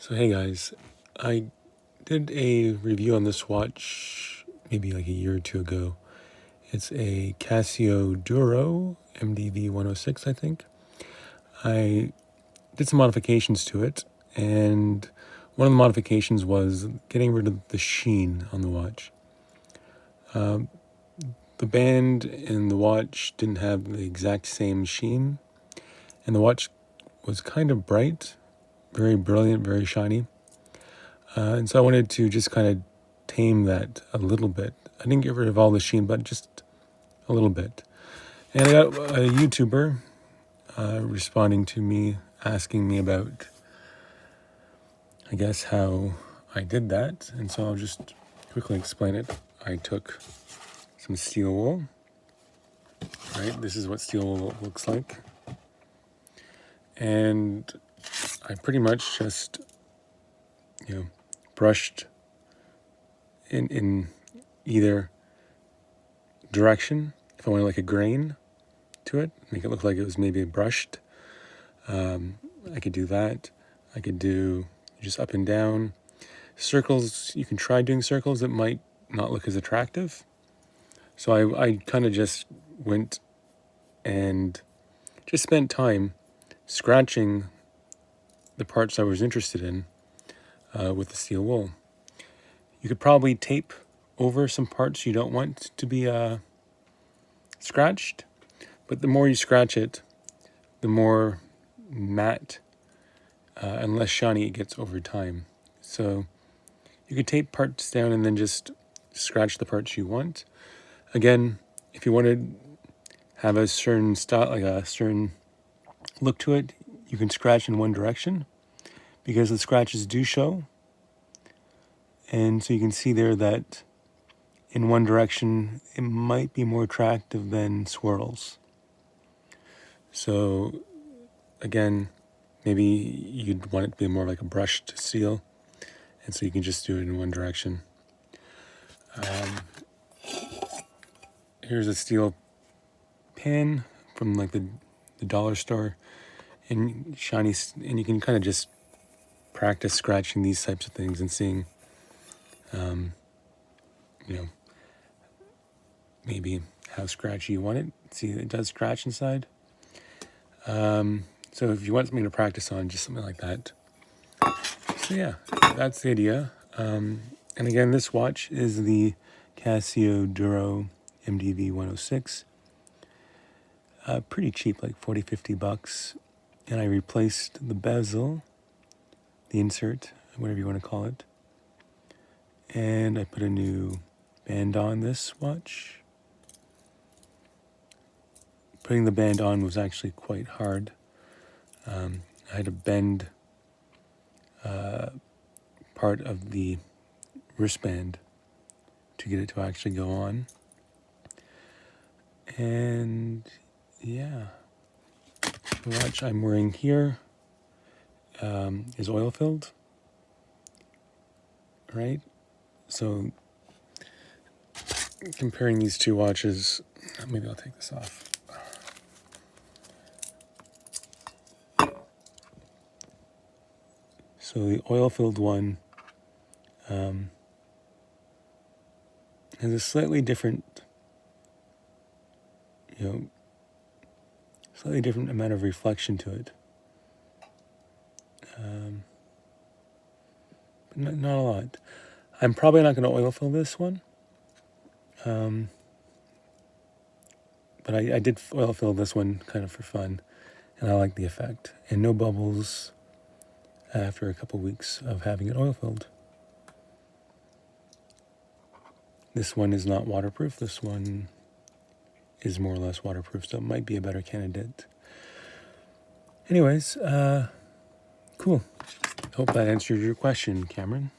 So hey guys, I did a review on this watch maybe like a year or two ago. It's a Casio Duro MDV 106, I think. I did some modifications to it, and one of the modifications was getting rid of the sheen on the watch. The band in the watch didn't have the exact same sheen, and the watch was kind of bright, very brilliant, very shiny. And so I wanted to just kind of tame that a little bit. I didn't get rid of all the sheen, but just a little bit. And I got a YouTuber responding to me, asking me about, I guess, how I did that. And so I'll just quickly explain it. I took some steel wool, right? This is what steel wool looks like. And I pretty much just, brushed in either direction. If I wanted like a grain to it, make it look like it was maybe brushed, I could do that. I could do just up and down. Circles, you can try doing circles. It might not look as attractive. So I kind of just went and just spent time scratching the parts I was interested in with the steel wool. You could probably tape over some parts you don't want to be scratched, but the more you scratch it, the more matte and less shiny it gets over time. So you could tape parts down and then just scratch the parts you want. Again, if you want to have a certain style, like a certain look to it, you can scratch in one direction because the scratches do show. And so you can see there that in one direction, it might be more attractive than swirls. So again, maybe you'd want it to be more like a brushed steel. And so you can just do it in one direction. Here's a steel pen from like the dollar store, and shiny, and you can kind of just practice scratching these types of things and seeing, maybe how scratchy you want it. See, it does scratch inside. So if you want something to practice on, just something like that. So yeah, that's the idea. And again, this watch is the Casio Duro MDV 106. Pretty cheap, like $40-50. And I replaced the bezel, the insert, whatever you want to call it. And I put a new band on this watch. Putting the band on was actually quite hard. I had to bend part of the wristband to get it to actually go on. And yeah, the watch I'm wearing here is oil filled, right? So comparing these two watches, maybe I'll take this off. So the oil-filled one has a slightly different, slightly different amount of reflection to it. But not a lot. I'm probably not going to oil fill this one. But I did oil fill this one kind of for fun, and I like the effect. And no bubbles after a couple weeks of having it oil filled. This one is not waterproof. This one is more or less waterproof, so it might be a better candidate. Anyways, cool. Hope that answered your question, Cameron.